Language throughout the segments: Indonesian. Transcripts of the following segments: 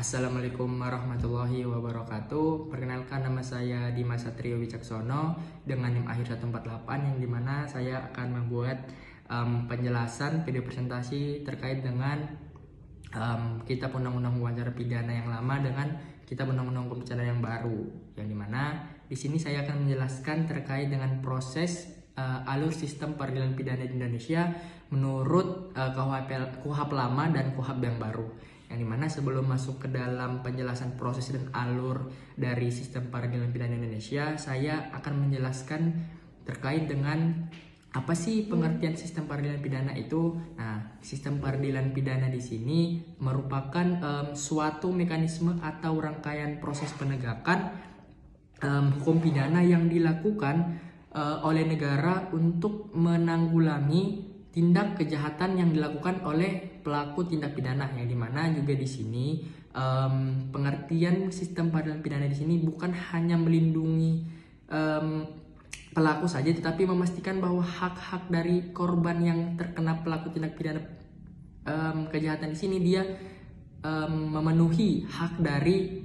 Assalamualaikum warahmatullahi wabarakatuh. Perkenalkan, nama saya Dimas Satrio Wicaksono dengan NIM akhir 148, yang dimana saya akan membuat penjelasan video presentasi terkait dengan kitab undang-undang wawancara pidana yang lama dengan kitab undang-undang hukum pidana yang baru, yang dimana di sini saya akan menjelaskan terkait dengan proses alur sistem peradilan pidana di Indonesia menurut KUHP lama dan KUHP yang baru. Yang dimana sebelum masuk ke dalam penjelasan proses dan alur dari sistem peradilan pidana Indonesia, saya akan menjelaskan terkait dengan apa sih pengertian sistem peradilan pidana itu. Nah, sistem peradilan pidana di sini merupakan suatu mekanisme atau rangkaian proses penegakan hukum pidana yang dilakukan oleh negara untuk menanggulangi tindak kejahatan yang dilakukan oleh pelaku tindak pidana, yang dimana juga di sini pengertian sistem peradilan pidana di sini bukan hanya melindungi pelaku saja, tetapi memastikan bahwa hak-hak dari korban yang terkena pelaku tindak pidana kejahatan di sini dia memenuhi hak dari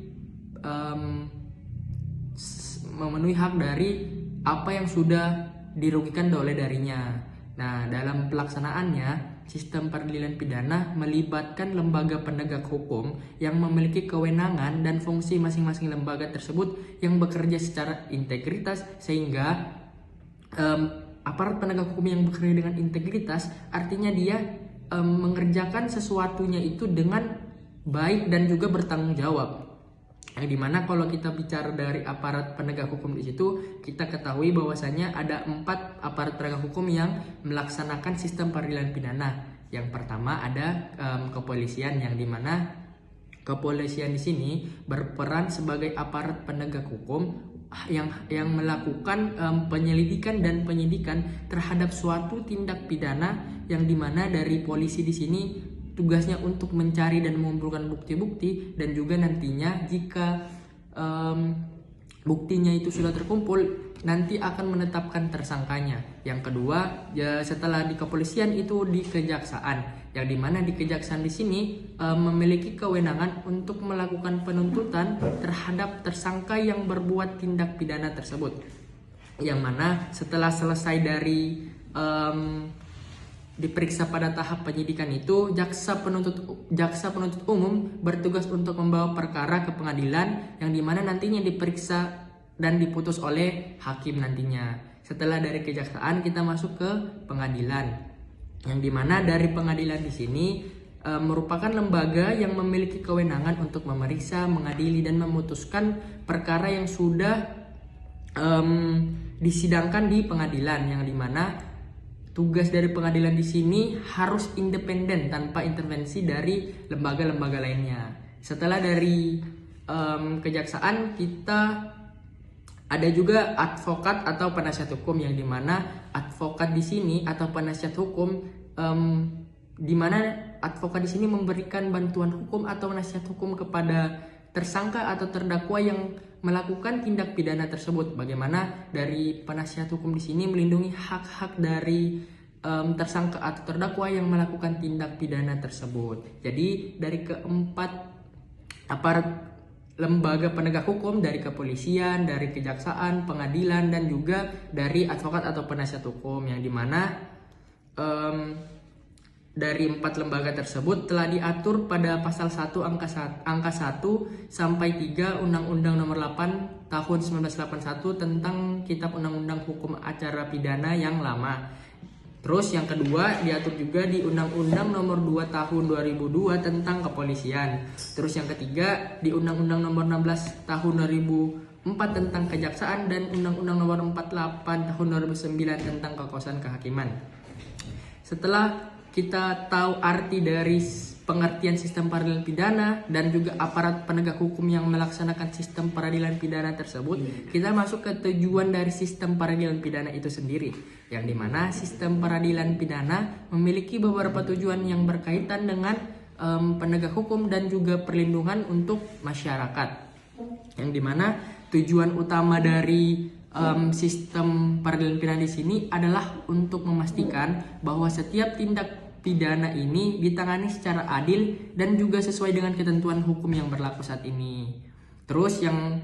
apa yang sudah dirugikan oleh darinya. Nah, dalam pelaksanaannya, sistem peradilan pidana melibatkan lembaga penegak hukum yang memiliki kewenangan dan fungsi masing-masing lembaga tersebut yang bekerja secara integritas, sehingga aparat penegak hukum yang bekerja dengan integritas artinya dia mengerjakan sesuatunya itu dengan baik dan juga bertanggung jawab. Yang dimana kalau kita bicara dari aparat penegak hukum di situ, kita ketahui bahwasanya ada 4 aparat penegak hukum yang melaksanakan sistem peradilan pidana. Yang pertama ada kepolisian, yang dimana kepolisian di sini berperan sebagai aparat penegak hukum yang melakukan penyelidikan dan penyidikan terhadap suatu tindak pidana, yang dimana dari polisi di sini tugasnya untuk mencari dan mengumpulkan bukti-bukti, dan juga nantinya jika buktinya itu sudah terkumpul, nanti akan menetapkan tersangkanya. Yang kedua, ya setelah di kepolisian itu di kejaksaan, yang dimana di kejaksaan di sini memiliki kewenangan untuk melakukan penuntutan terhadap tersangka yang berbuat tindak pidana tersebut. Yang mana setelah selesai dari diperiksa pada tahap penyidikan itu, jaksa penuntut umum bertugas untuk membawa perkara ke pengadilan, yang dimana nantinya diperiksa dan diputus oleh hakim nantinya. Setelah dari kejaksaan kita masuk ke pengadilan, yang dimana dari pengadilan di sini merupakan lembaga yang memiliki kewenangan untuk memeriksa, mengadili, dan memutuskan perkara yang sudah disidangkan di pengadilan, yang dimana tugas dari pengadilan di sini harus independen tanpa intervensi dari lembaga-lembaga lainnya. Setelah dari kejaksaan, kita ada juga advokat atau penasihat hukum, yang dimana advokat di sini atau penasihat hukum di mana advokat di sini memberikan bantuan hukum atau nasihat hukum kepada tersangka atau terdakwa yang melakukan tindak pidana tersebut. Bagaimana dari penasihat hukum di sini melindungi hak-hak dari tersangka atau terdakwa yang melakukan tindak pidana tersebut. Jadi dari keempat aparat lembaga penegak hukum, dari kepolisian, dari kejaksaan, pengadilan, dan juga dari advokat atau penasihat hukum, yang dimana dari 4 lembaga tersebut telah diatur pada pasal 1 angka 1 sampai 3 Undang-Undang Nomor 8 Tahun 1981 tentang Kitab Undang-Undang Hukum Acara Pidana yang lama. Terus yang kedua diatur juga di Undang-Undang Nomor 2 Tahun 2002 tentang kepolisian. Terus yang ketiga di Undang-Undang Nomor 16 Tahun 2004 tentang kejaksaan, dan Undang-Undang Nomor 48 Tahun 2009 tentang kekuasaan kehakiman. Setelah kita tahu arti dari pengertian sistem peradilan pidana dan juga aparat penegak hukum yang melaksanakan sistem peradilan pidana tersebut, kita masuk ke tujuan dari sistem peradilan pidana itu sendiri, yang dimana sistem peradilan pidana memiliki beberapa tujuan yang berkaitan dengan penegak hukum dan juga perlindungan untuk masyarakat, yang dimana tujuan utama dari sistem peradilan pidana di sini adalah untuk memastikan bahwa setiap tindak pidana ini ditangani secara adil dan juga sesuai dengan ketentuan hukum yang berlaku saat ini. Terus yang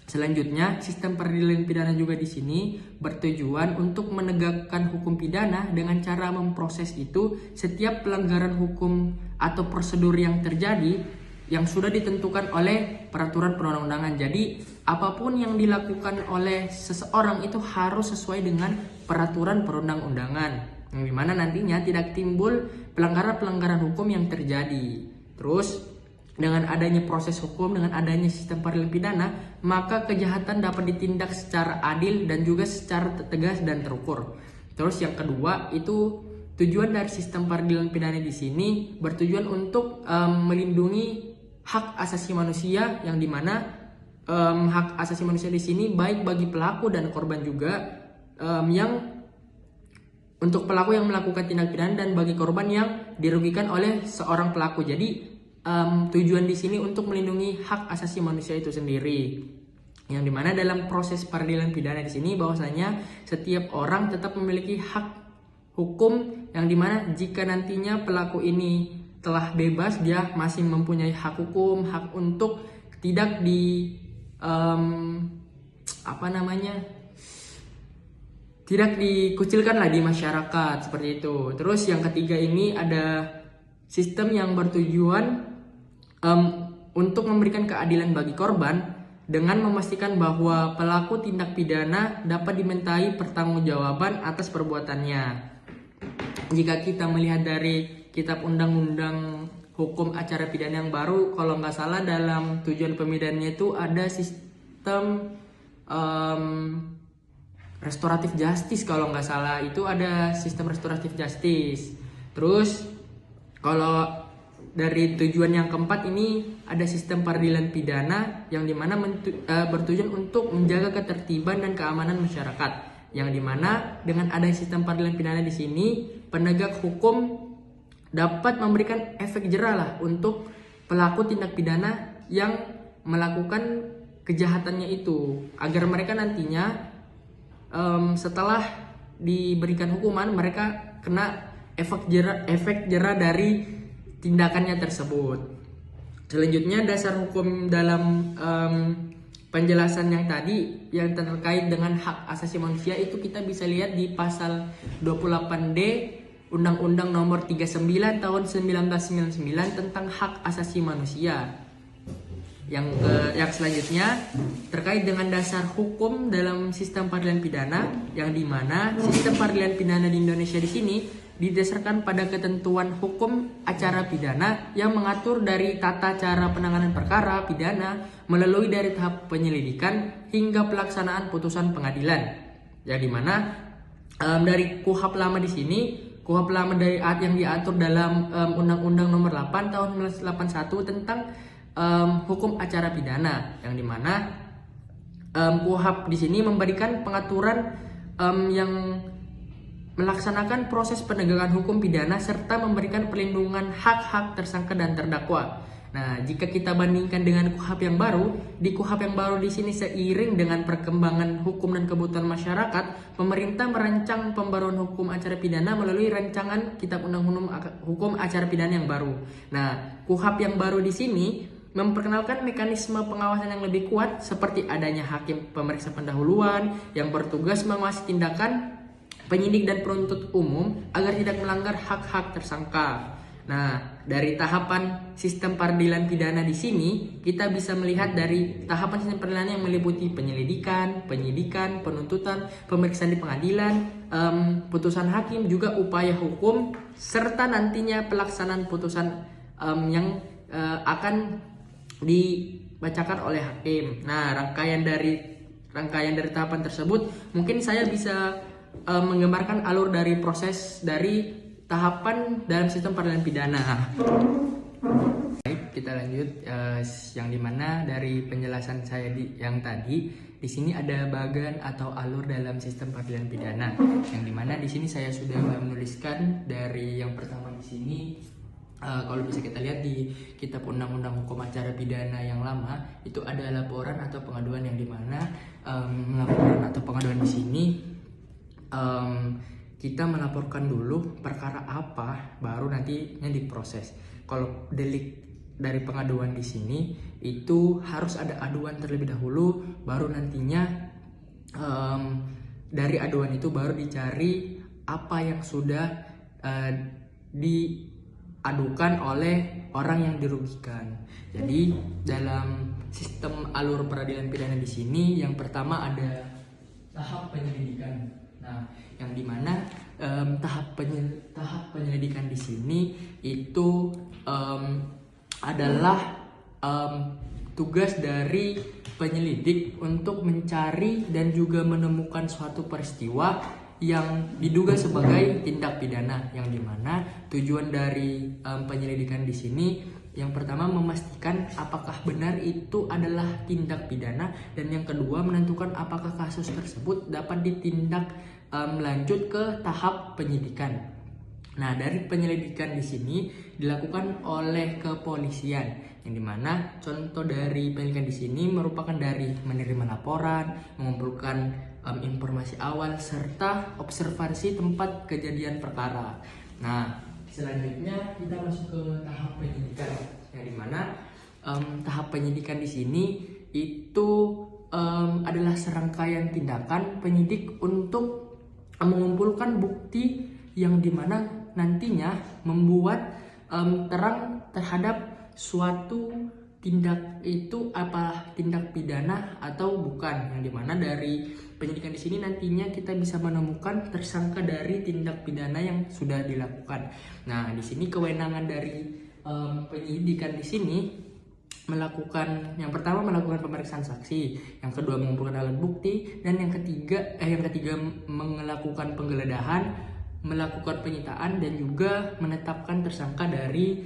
selanjutnya, sistem peradilan pidana juga di sini bertujuan untuk menegakkan hukum pidana dengan cara memproses itu setiap pelanggaran hukum atau prosedur yang terjadi yang sudah ditentukan oleh peraturan perundang-undangan. Jadi apapun yang dilakukan oleh seseorang itu harus sesuai dengan peraturan perundang-undangan, yang dimana nantinya tidak timbul pelanggaran-pelanggaran hukum yang terjadi. Terus dengan adanya proses hukum, dengan adanya sistem peradilan pidana, maka kejahatan dapat ditindak secara adil dan juga secara tegas dan terukur. Terus yang kedua itu tujuan dari sistem peradilan pidana di sini bertujuan untuk melindungi hak asasi manusia, yang dimana hak asasi manusia di sini baik bagi pelaku dan korban juga, yang untuk pelaku yang melakukan tindak pidana dan bagi korban yang dirugikan oleh seorang pelaku. Jadi tujuan di sini untuk melindungi hak asasi manusia itu sendiri, yang dimana dalam proses peradilan pidana di sini bahwasanya setiap orang tetap memiliki hak hukum, yang dimana jika nantinya pelaku ini telah bebas, dia masih mempunyai hak hukum, hak untuk tidak tidak dikucilkan lah di masyarakat seperti itu. Terus yang ketiga ini ada sistem yang bertujuan untuk memberikan keadilan bagi korban dengan memastikan bahwa pelaku tindak pidana dapat dimintai pertanggungjawaban atas perbuatannya. Jika kita melihat dari Kitab Undang-Undang Hukum Acara Pidana yang baru, kalau nggak salah dalam tujuan pemidananya itu ada sistem restoratif justice, kalau nggak salah itu ada sistem restoratif justice. Terus kalau dari tujuan yang keempat ini ada sistem peradilan pidana, yang dimana bertujuan untuk menjaga ketertiban dan keamanan masyarakat, yang dimana dengan ada sistem peradilan pidana di sini penegak hukum dapat memberikan efek jera lah untuk pelaku tindak pidana yang melakukan kejahatannya itu, agar mereka nantinya setelah diberikan hukuman mereka kena efek jera dari tindakannya tersebut. Selanjutnya dasar hukum dalam penjelasan yang tadi yang terkait dengan hak asasi manusia itu kita bisa lihat di pasal 28D Undang-Undang Nomor 39 Tahun 1999 tentang hak asasi manusia. Yang selanjutnya terkait dengan dasar hukum dalam sistem peradilan pidana, yang dimana sistem peradilan pidana di Indonesia di sini didasarkan pada ketentuan hukum acara pidana yang mengatur dari tata cara penanganan perkara pidana melalui dari tahap penyelidikan hingga pelaksanaan putusan pengadilan. Yang dimana dari KUHP lama di sini, KUHP lama dari yang diatur dalam Undang-Undang Nomor 8 Tahun 1981 tentang hukum acara pidana, yang dimana KUHP di sini memberikan pengaturan yang melaksanakan proses penegakan hukum pidana serta memberikan perlindungan hak-hak tersangka dan terdakwa. Nah, jika kita bandingkan dengan KUHP yang baru, di KUHP yang baru di sini seiring dengan perkembangan hukum dan kebutuhan masyarakat, pemerintah merancang pembaruan hukum acara pidana melalui rancangan Kitab Undang-Undang Hukum Acara Pidana yang baru. Nah, KUHP yang baru di sini memperkenalkan mekanisme pengawasan yang lebih kuat seperti adanya hakim pemeriksa pendahuluan yang bertugas mengawasi tindakan penyidik dan penuntut umum agar tidak melanggar hak-hak tersangka. Nah, dari tahapan sistem peradilan pidana di sini kita bisa melihat dari tahapan sistem peradilan yang meliputi penyelidikan, penyidikan, penuntutan, pemeriksaan di pengadilan, putusan hakim, juga upaya hukum serta nantinya pelaksanaan putusan yang akan dibacakan oleh hakim. Nah, rangkaian dari tahapan tersebut mungkin saya bisa menggambarkan alur dari proses dari tahapan dalam sistem peradilan pidana. Baik, kita lanjut yang dimana dari penjelasan saya yang tadi di sini ada bagan atau alur dalam sistem peradilan pidana, yang dimana di sini saya sudah menuliskan dari yang pertama di sini. Kalau bisa kita lihat di Kitab Undang-Undang Hukum Acara Pidana yang lama itu ada laporan atau pengaduan, yang dimana laporan atau pengaduan di sini kita melaporkan dulu perkara apa, baru nantinya diproses. Kalau delik dari pengaduan di sini itu harus ada aduan terlebih dahulu, baru nantinya dari aduan itu baru dicari apa yang sudah diadukan oleh orang yang dirugikan. Jadi dalam sistem alur peradilan pidana di sini yang pertama ada tahap penyelidikan. Nah, yang dimana tahap penyelidikan di sini itu adalah tugas dari penyelidik untuk mencari dan juga menemukan suatu peristiwa yang diduga sebagai tindak pidana, yang dimana tujuan dari penyelidikan di sini yang pertama memastikan apakah benar itu adalah tindak pidana, dan yang kedua menentukan apakah kasus tersebut dapat ditindak lanjut ke tahap penyidikan. Nah, dari penyelidikan di sini dilakukan oleh kepolisian, yang dimana contoh dari penyelidikan di sini merupakan dari menerima laporan, mengumpulkan informasi awal, serta observasi tempat kejadian perkara. Nah, selanjutnya kita masuk ke tahap penyidikan, yang dimana tahap penyidikan di sini itu adalah serangkaian tindakan penyidik untuk mengumpulkan bukti yang dimana nantinya membuat terang terhadap suatu tindak itu apa tindak pidana atau bukan, yang dimana dari penyidikan di sini nantinya kita bisa menemukan tersangka dari tindak pidana yang sudah dilakukan. Nah, di sini kewenangan dari penyidikan di sini melakukan, yang pertama melakukan pemeriksaan saksi, yang kedua mengumpulkan alat bukti, dan yang ketiga melakukan penggeledahan, melakukan penyitaan, dan juga menetapkan tersangka dari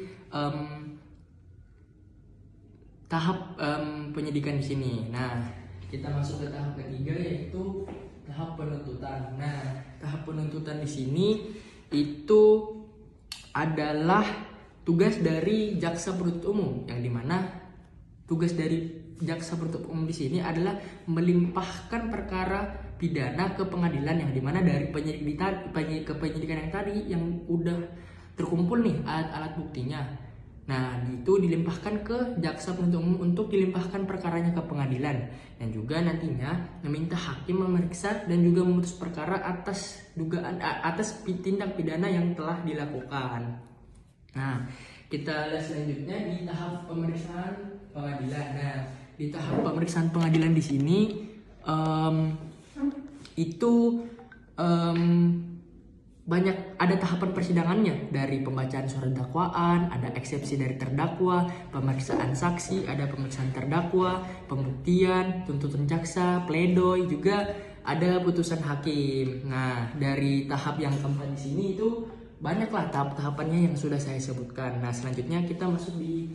tahap penyidikan di sini. Nah, kita masuk ke tahap ketiga, yaitu tahap penuntutan. Nah, tahap penuntutan di sini itu adalah tugas dari jaksa penuntut umum, yang dimana tugas dari jaksa penuntut umum di sini adalah melimpahkan perkara pidana ke pengadilan, yang dimana dari penyidikan yang tadi yang udah terkumpul nih alat buktinya. Nah, itu dilimpahkan ke jaksa penuntut umum untuk dilimpahkan perkaranya ke pengadilan, dan juga nantinya meminta hakim memeriksa dan juga memutus perkara atas dugaan atas tindak pidana yang telah dilakukan. Nah, kita lihat selanjutnya di tahap pemeriksaan pengadilan. Nah, di tahap pemeriksaan pengadilan di sini banyak ada tahapan persidangannya, dari pembacaan surat dakwaan, ada eksepsi dari terdakwa, pemeriksaan saksi, ada pemeriksaan terdakwa, pembuktian, tuntutan jaksa, pledoi, juga ada putusan hakim. Nah, dari tahap yang keempat di sini itu banyaklah tahap-tahapannya yang sudah saya sebutkan. Nah, selanjutnya kita masuk di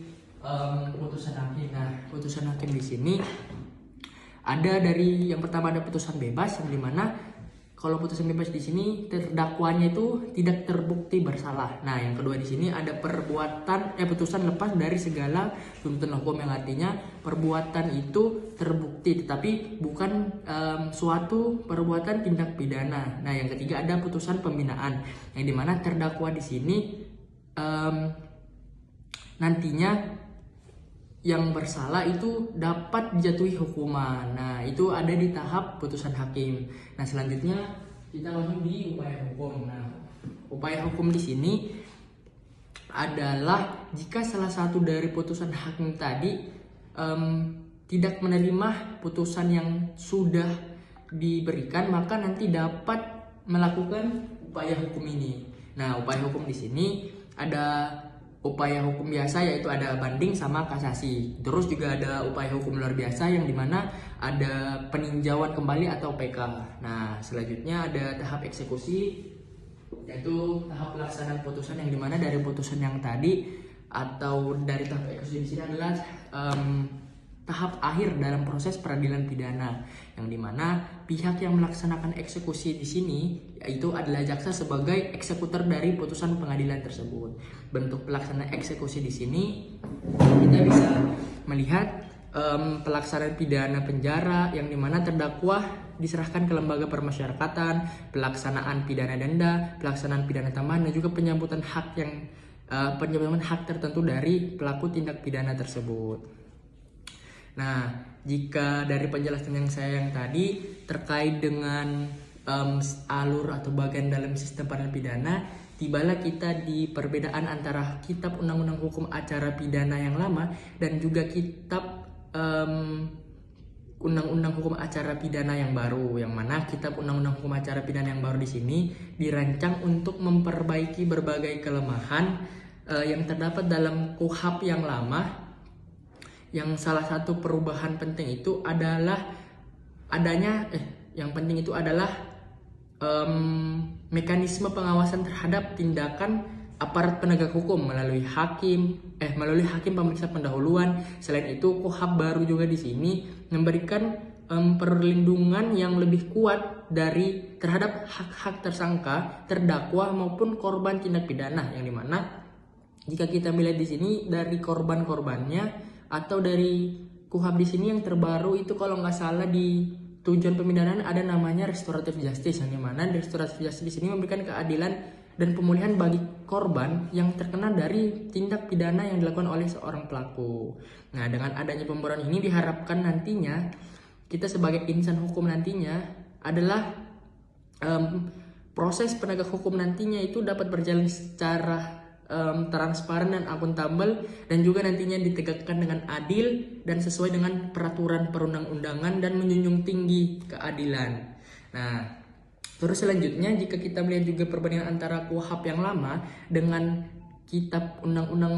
putusan hakim. Nah, putusan hakim di sini ada dari yang pertama ada putusan bebas, yang dimana kalau putusan bebas di sini terdakwanya itu tidak terbukti bersalah. Nah, yang kedua di sini ada putusan lepas dari segala tuntutan hukum, yang artinya perbuatan itu terbukti tetapi bukan suatu perbuatan tindak pidana. Nah, yang ketiga ada putusan pembinaan, yang dimana terdakwa di sini nantinya yang bersalah itu dapat dijatuhi hukuman. Nah, itu ada di tahap putusan hakim. Nah, selanjutnya kita masuk di upaya hukum. Nah, upaya hukum di sini adalah jika salah satu dari putusan hakim tadi tidak menerima putusan yang sudah diberikan, maka nanti dapat melakukan upaya hukum ini. Nah, upaya hukum di sini ada upaya hukum biasa, yaitu ada banding sama kasasi. Terus juga ada upaya hukum luar biasa, yang dimana ada peninjauan kembali atau PK. Nah, selanjutnya ada tahap eksekusi, yaitu tahap pelaksanaan putusan, yang dimana dari putusan yang tadi atau dari tahap eksekusi di sini adalah tahap akhir dalam proses peradilan pidana, yang dimana pihak yang melaksanakan eksekusi di sini yaitu adalah jaksa sebagai eksekutor dari putusan pengadilan tersebut. Bentuk pelaksanaan eksekusi di sini kita bisa melihat pelaksanaan pidana penjara yang dimana terdakwa diserahkan ke lembaga permasyarakatan, pelaksanaan pidana denda, pelaksanaan pidana tambahan, dan juga penyambutan hak tertentu dari pelaku tindak pidana tersebut. Nah, jika dari penjelasan yang tadi terkait dengan alur atau bagian dalam sistem peradilan pidana, tibalah kita di perbedaan antara Kitab Undang-Undang Hukum Acara Pidana yang lama dan juga Kitab Undang-Undang Hukum Acara Pidana yang baru, yang mana Kitab Undang-Undang Hukum Acara Pidana yang baru di sini dirancang untuk memperbaiki berbagai kelemahan yang terdapat dalam KUHP yang lama. Yang salah satu perubahan penting itu adalah mekanisme pengawasan terhadap tindakan aparat penegak hukum melalui hakim pemeriksa pendahuluan. Selain itu, KUHP baru juga di sini memberikan perlindungan yang lebih kuat terhadap hak-hak tersangka, terdakwa maupun korban tindak pidana, yang dimana jika kita melihat di sini dari korban-korbannya atau dari KUHP di sini yang terbaru itu, kalau nggak salah di tujuan pemindahan ada namanya restoratif justice, yang dimana restoratif justice di sini memberikan keadilan dan pemulihan bagi korban yang terkena dari tindak pidana yang dilakukan oleh seorang pelaku. Nah, dengan adanya pembaruan ini diharapkan nantinya kita sebagai insan hukum nantinya adalah proses penegak hukum nantinya itu dapat berjalan secara transparan dan akuntabel, dan juga nantinya ditegakkan dengan adil dan sesuai dengan peraturan perundang-undangan dan menjunjung tinggi keadilan. Nah, terus selanjutnya jika kita melihat juga perbandingan antara KUHP yang lama dengan Kitab Undang-Undang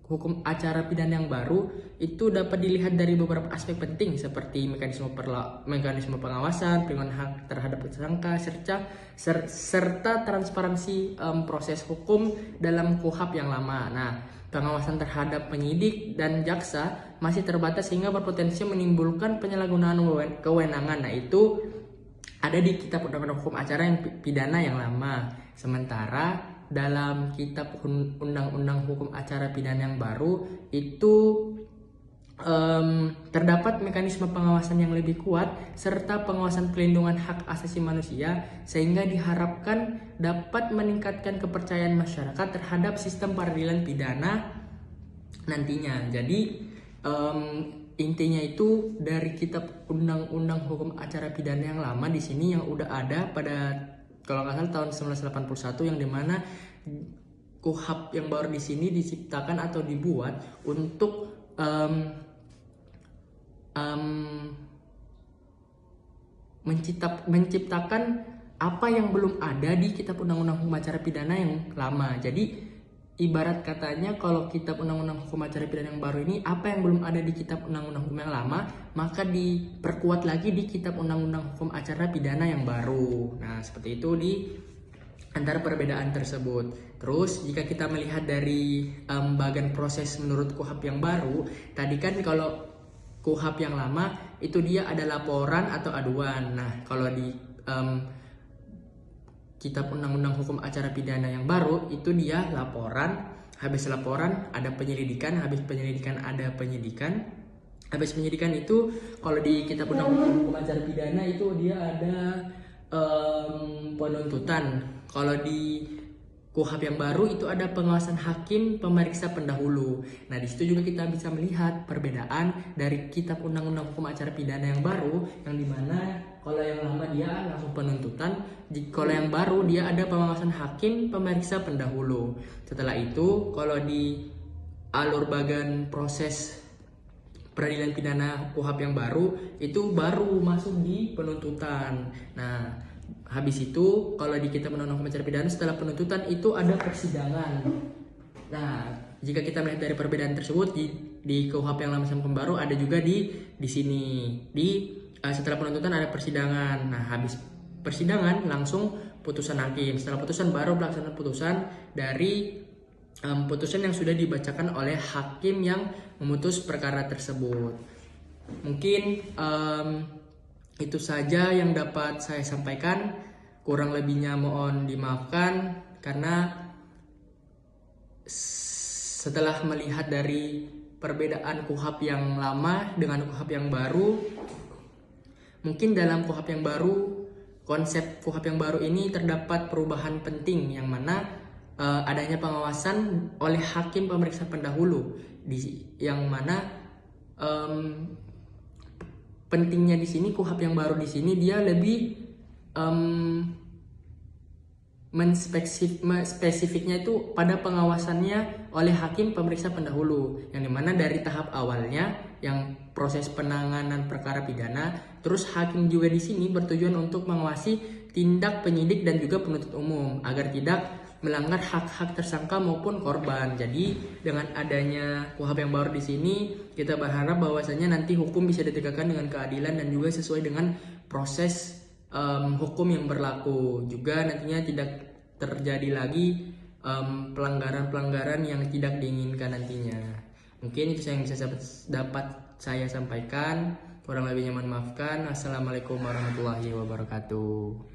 Hukum Acara Pidana yang baru, itu dapat dilihat dari beberapa aspek penting seperti mekanisme pengawasan, perlindungan hak terhadap tersangka, serta transparansi proses hukum dalam KUHP yang lama. Nah, pengawasan terhadap penyidik dan jaksa masih terbatas sehingga berpotensi menimbulkan penyalahgunaan kewenangan. Nah, itu ada di Kitab Undang-Undang Hukum Acara Pidana yang lama. Sementara dalam Kitab Undang-Undang Hukum Acara Pidana yang baru itu terdapat mekanisme pengawasan yang lebih kuat serta pengawasan pelindungan hak asasi manusia, sehingga diharapkan dapat meningkatkan kepercayaan masyarakat terhadap sistem peradilan pidana nantinya. Jadi intinya itu dari Kitab Undang-Undang Hukum Acara Pidana yang lama di sini yang udah ada pada, kalau nggak salah, tahun 1981, yang dimana KUHP yang baru di sini diciptakan atau dibuat untuk menciptakan apa yang belum ada di Kitab Undang-Undang Hukum Acara Pidana yang lama. Jadi ibarat katanya kalau Kitab Undang-Undang Hukum Acara Pidana yang baru ini, apa yang belum ada di Kitab Undang-Undang Hukum yang lama, maka diperkuat lagi di Kitab Undang-Undang Hukum Acara Pidana yang baru. Nah, seperti itu di antara perbedaan tersebut. Terus jika kita melihat dari bagian proses menurut KUHP yang baru, tadi kan kalau KUHP yang lama itu dia ada laporan atau aduan. Nah, kalau di Kitab Undang-Undang Hukum Acara Pidana yang baru itu dia laporan, habis laporan ada penyelidikan, habis penyelidikan ada penyidikan. Habis penyidikan itu kalau di Kitab Undang-Undang Hukum Acara Pidana itu dia ada penuntutan. Kalau di KUHP yang baru itu ada pengawasan hakim pemeriksa pendahulu. Nah, di situ juga kita bisa melihat perbedaan dari Kitab Undang-Undang Hukum Acara Pidana yang baru, yang dimana kalau yang lama dia langsung penuntutan, kalau yang baru dia ada pengawasan hakim pemeriksa pendahulu. Setelah itu, kalau di alur bagian proses peradilan pidana KUHP yang baru itu baru masuk di penuntutan. Nah, habis itu kalau di Kitab Undang-Undang Hukum Acara Pidana setelah penuntutan itu ada persidangan. Nah, jika kita melihat dari perbedaan tersebut di KUHP yang lama sama baru ada juga di sini. Setelah penuntutan ada persidangan. Nah, habis persidangan langsung putusan hakim. Setelah putusan baru pelaksanaan putusan dari putusan yang sudah dibacakan oleh hakim yang memutus perkara tersebut. Mungkin itu saja yang dapat saya sampaikan. Kurang lebihnya mohon dimaafkan, karena setelah melihat dari perbedaan KUHP yang lama dengan KUHP yang baru. Mungkin dalam KUHP yang baru, konsep KUHP yang baru ini terdapat perubahan penting yang mana adanya pengawasan oleh hakim pemeriksa pendahulu, yang mana pentingnya di sini KUHP yang baru di sini dia lebih spesifiknya itu pada pengawasannya oleh hakim pemeriksa pendahulu, yang dimana dari tahap awalnya yang proses penanganan perkara pidana, terus hakim juga di sini bertujuan untuk mengawasi tindak penyidik dan juga penuntut umum agar tidak melanggar hak-hak tersangka maupun korban. Jadi dengan adanya KUHP yang baru di sini, kita berharap bahwasanya nanti hukum bisa ditegakkan dengan keadilan dan juga sesuai dengan proses hukum yang berlaku. Juga nantinya tidak terjadi lagi pelanggaran-pelanggaran yang tidak diinginkan nantinya. Mungkin itu yang bisa dapat saya sampaikan. Kurang lebihnya mohon maafkan. Assalamualaikum warahmatullahi wabarakatuh.